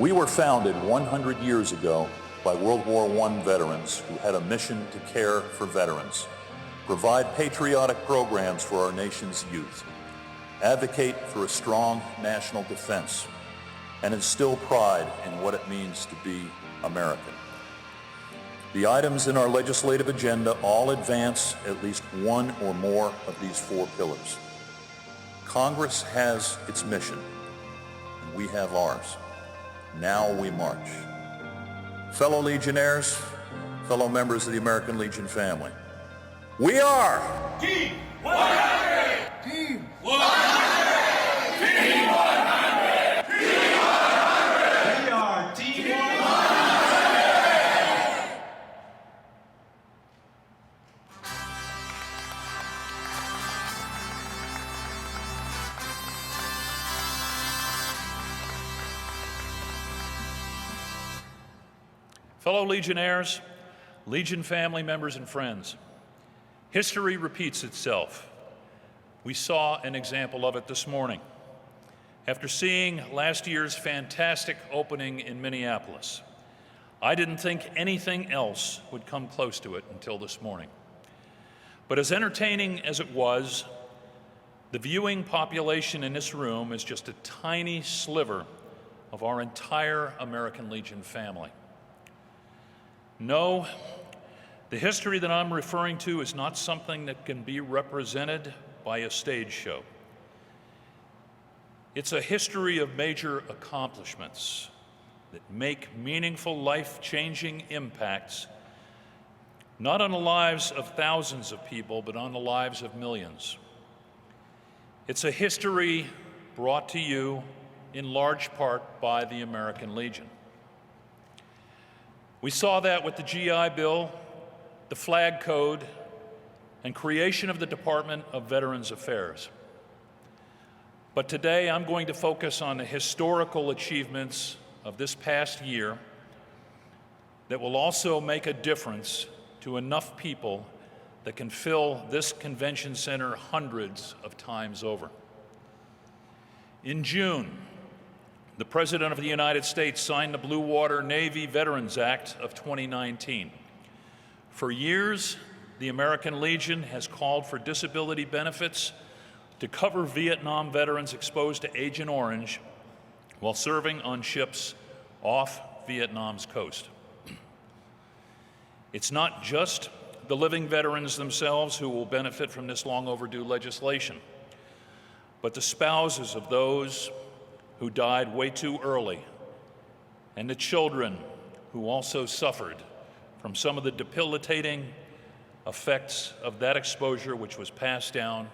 We were founded 100 years ago by World War I veterans who had a mission to care for veterans, provide patriotic programs for our nation's youth, advocate for a strong national defense, and instill pride in what it means to be American. The items in our legislative agenda all advance at least one or more of these four pillars. Congress has its mission, and we have ours. Now we march. Fellow Legionnaires, fellow members of the American Legion family, we are Team 100! Team 100! Team 100! Team 100! We are Team 100! Fellow Legionnaires, Legion family members and friends, history repeats itself. We saw an example of it this morning. After seeing last year's fantastic opening in Minneapolis, I didn't think anything else would come close to it until this morning. But as entertaining as it was, the viewing population in this room is just a tiny sliver of our entire American Legion family. No, the history that I'm referring to is not something that can be represented by a stage show. It's a history of major accomplishments that make meaningful, life-changing impacts, not on the lives of thousands of people, but on the lives of millions. It's a history brought to you in large part by the American Legion. We saw that with the GI Bill, the Flag Code, and creation of the Department of Veterans Affairs. But today I'm going to focus on the historical achievements of this past year that will also make a difference to enough people that can fill this convention center hundreds of times over. In June, the President of the United States signed the Blue Water Navy Veterans Act of 2019. For years, the American Legion has called for disability benefits to cover Vietnam veterans exposed to Agent Orange while serving on ships off Vietnam's coast. It's not just the living veterans themselves who will benefit from this long overdue legislation, but the spouses of those who died way too early, and the children who also suffered from some of the debilitating effects of that exposure which was passed down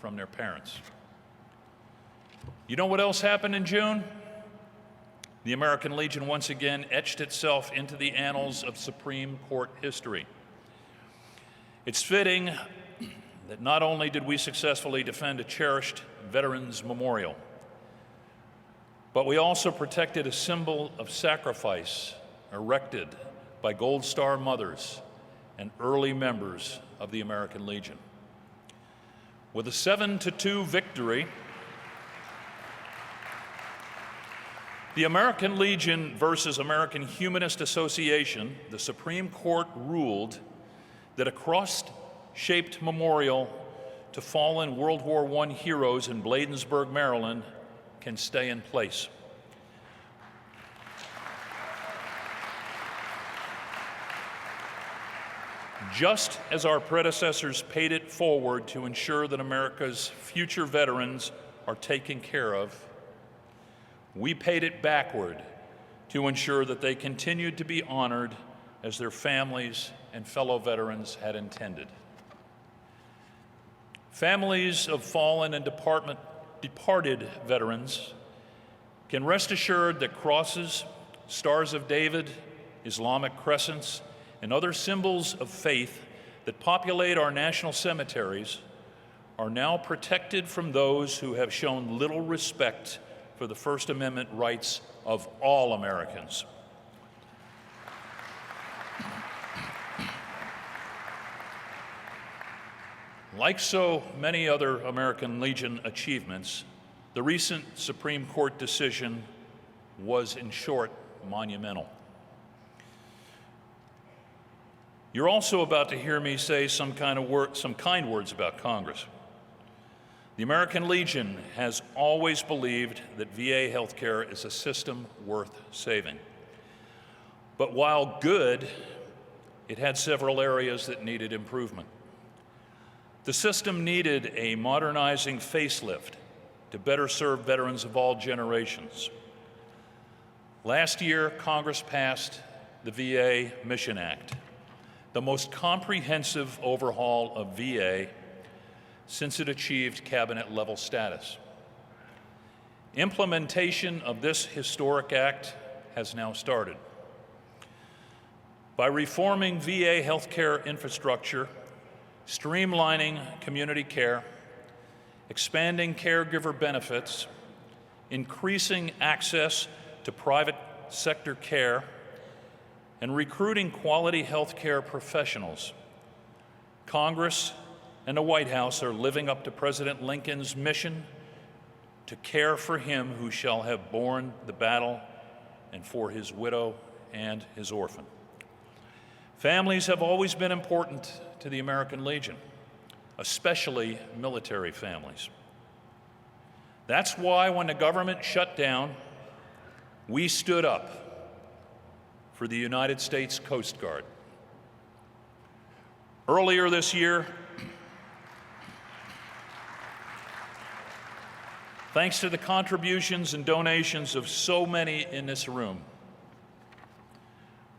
from their parents. You know what else happened in June? The American Legion once again etched itself into the annals of Supreme Court history. It's fitting that not only did we successfully defend a cherished Veterans Memorial, but we also protected a symbol of sacrifice erected by Gold Star mothers and early members of the American Legion. With a 7-2 victory, the American Legion versus American Humanist Association, the Supreme Court ruled that a cross-shaped memorial to fallen World War I heroes in Bladensburg, Maryland, can stay in place. Just as our predecessors paid it forward to ensure that America's future veterans are taken care of, we paid it backward to ensure that they continued to be honored as their families and fellow veterans had intended. Families of fallen and departed veterans can rest assured that crosses, stars of David, Islamic crescents, and other symbols of faith that populate our national cemeteries are now protected from those who have shown little respect for the First Amendment rights of all Americans. Like so many other American Legion achievements, the recent Supreme Court decision was, in short, monumental. You're also about to hear me say some kind words about Congress. The American Legion has always believed that VA healthcare is a system worth saving. But while good, it had several areas that needed improvement. The system needed a modernizing facelift to better serve veterans of all generations. Last year, Congress passed the VA Mission Act, the most comprehensive overhaul of VA since it achieved cabinet-level status. Implementation of this historic act has now started. By reforming VA healthcare infrastructure, streamlining community care, expanding caregiver benefits, increasing access to private sector care, and recruiting quality healthcare professionals, Congress and the White House are living up to President Lincoln's mission to care for him who shall have borne the battle and for his widow and his orphan. Families have always been important to the American Legion, especially military families. That's why when the government shut down, we stood up for the United States Coast Guard. Earlier this year, thanks to the contributions and donations of so many in this room,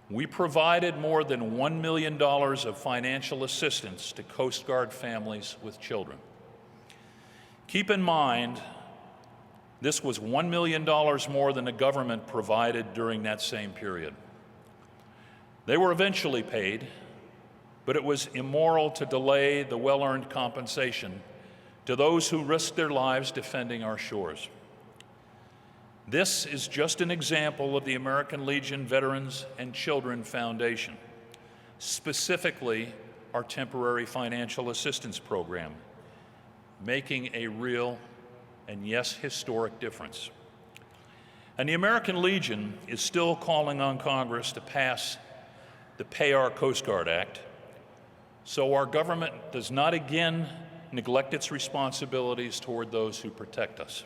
we provided more than $1 million of financial assistance to Coast Guard families with children. Keep in mind, this was $1 million more than the government provided during that same period. They were eventually paid, but it was immoral to delay the well-earned compensation to those who risked their lives defending our shores. This is just an example of the American Legion Veterans and Children Foundation, specifically our temporary financial assistance program, making a real and yes, historic difference. And the American Legion is still calling on Congress to pass the Pay Our Coast Guard Act, so our government does not again neglect its responsibilities toward those who protect us.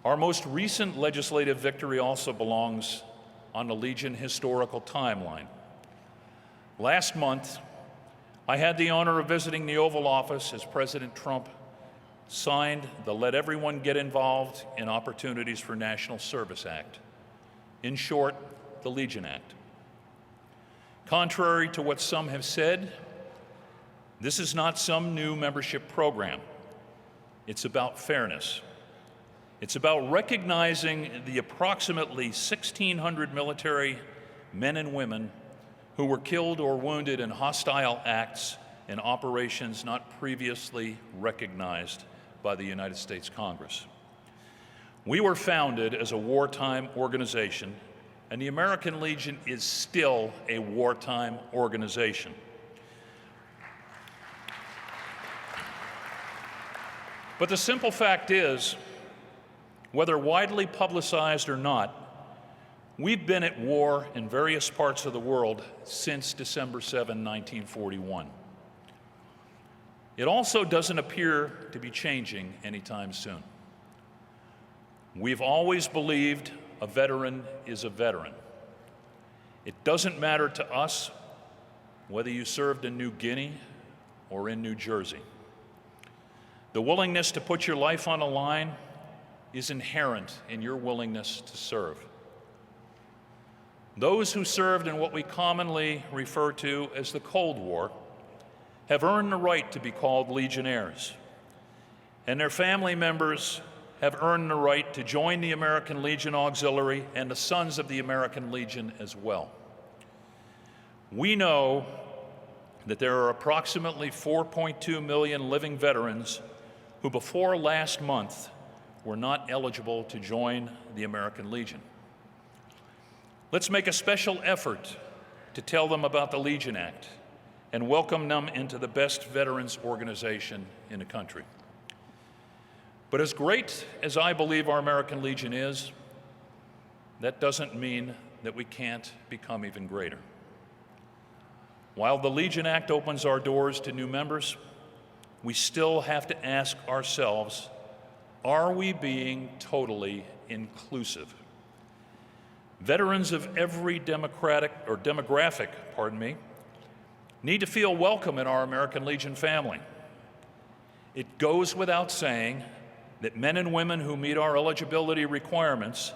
Our most recent legislative victory also belongs on the Legion historical timeline. Last month, I had the honor of visiting the Oval Office as President Trump signed the Let Everyone Get Involved in Opportunities for National Service Act, in short, the Legion Act. Contrary to what some have said, this is not some new membership program. It's about fairness. It's about recognizing the approximately 1,600 military men and women who were killed or wounded in hostile acts and operations not previously recognized by the United States Congress. We were founded as a wartime organization, and the American Legion is still a wartime organization. But the simple fact is, whether widely publicized or not, we've been at war in various parts of the world since December 7, 1941. It also doesn't appear to be changing anytime soon. We've always believed a veteran is a veteran. It doesn't matter to us whether you served in New Guinea or in New Jersey. The willingness to put your life on the line is inherent in your willingness to serve. Those who served in what we commonly refer to as the Cold War have earned the right to be called Legionnaires, and their family members have earned the right to join the American Legion Auxiliary and the Sons of the American Legion as well. We know that there are approximately 4.2 million living veterans who before last month were not eligible to join the American Legion. Let's make a special effort to tell them about the Legion Act and welcome them into the best veterans organization in the country. But as great as I believe our American Legion is, that doesn't mean that we can't become even greater. While the Legion Act opens our doors to new members, we still have to ask ourselves, are we being totally inclusive? Veterans of every demographic, need to feel welcome in our American Legion family. It goes without saying that men and women who meet our eligibility requirements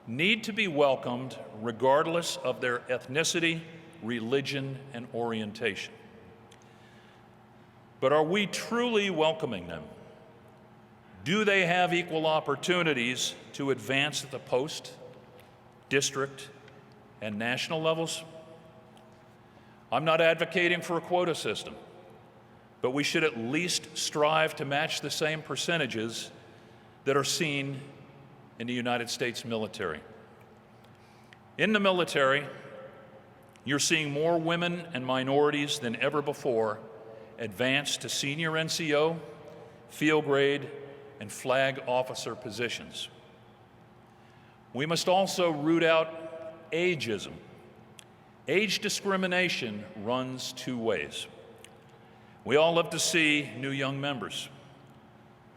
need to be welcomed regardless of their ethnicity, religion, and orientation. But are we truly welcoming them? Do they have equal opportunities to advance at the post, district, and national levels? I'm not advocating for a quota system, but we should at least strive to match the same percentages that are seen in the United States military. In the military, you're seeing more women and minorities than ever before advance to senior NCO, field grade, and flag officer positions. We must also root out ageism. Age discrimination runs two ways. We all love to see new young members,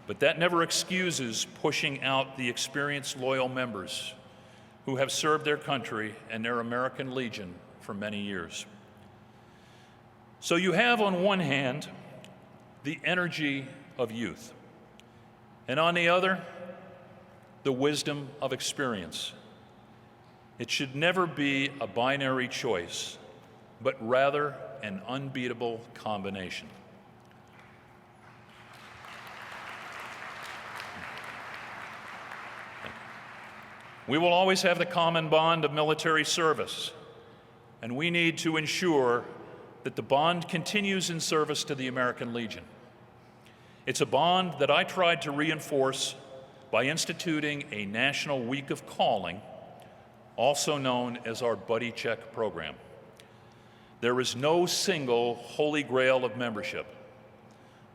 but that never excuses pushing out the experienced, loyal members who have served their country and their American Legion for many years. So you have, on one hand, the energy of youth, and on the other, the wisdom of experience. It should never be a binary choice, but rather an unbeatable combination. We will always have the common bond of military service, and we need to ensure that the bond continues in service to the American Legion. It's a bond that I tried to reinforce by instituting a National Week of Calling, also known as our Buddy Check program. There is no single holy grail of membership,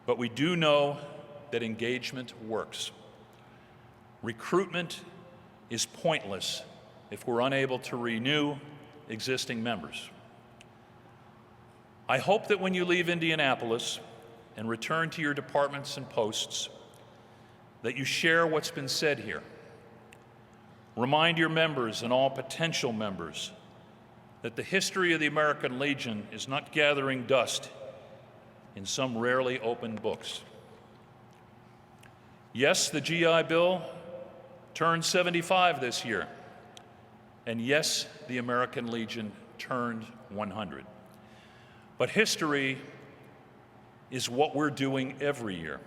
but we do know that engagement works. Recruitment is pointless if we're unable to renew existing members. I hope that when you leave Indianapolis and return to your departments and posts, that you share what's been said here. Remind your members and all potential members that the history of the American Legion is not gathering dust in some rarely opened books. Yes, the GI Bill turned 75 this year, and yes, the American Legion turned 100. But history is what we're doing every year.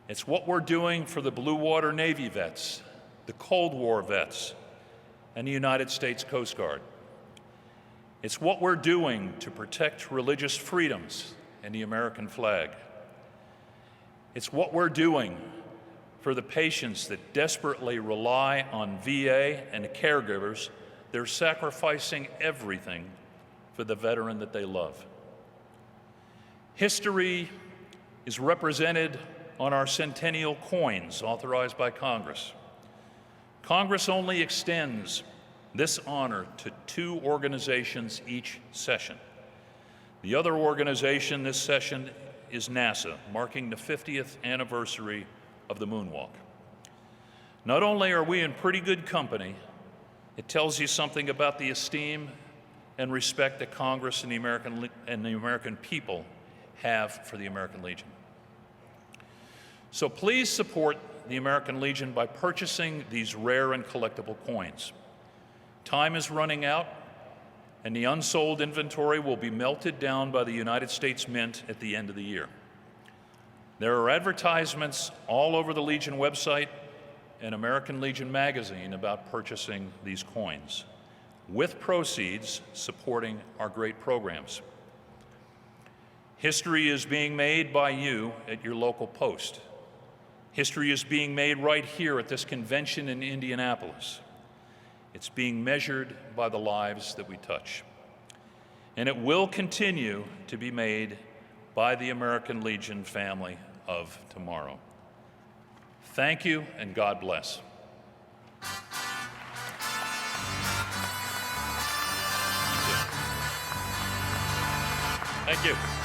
It's what we're doing for the Blue Water Navy vets, the Cold War vets, and the United States Coast Guard. It's what we're doing to protect religious freedoms and the American flag. It's what we're doing for the patients that desperately rely on VA and the caregivers. They're sacrificing everything for the veteran that they love. History is represented on our centennial coins authorized by Congress. Congress only extends this honor to 2 organizations each session. The other organization this session is NASA, marking the 50th anniversary of the moonwalk. Not only are we in pretty good company, it tells you something about the esteem and respect that Congress and the American people have for the American Legion. So please support the American Legion by purchasing these rare and collectible coins. Time is running out, and the unsold inventory will be melted down by the United States Mint at the end of the year. There are advertisements all over the Legion website and American Legion magazine about purchasing these coins, with proceeds supporting our great programs. History is being made by you at your local post. History is being made right here at this convention in Indianapolis. It's being measured by the lives that we touch. And it will continue to be made by the American Legion family of tomorrow. Thank you, and God bless. Thank you.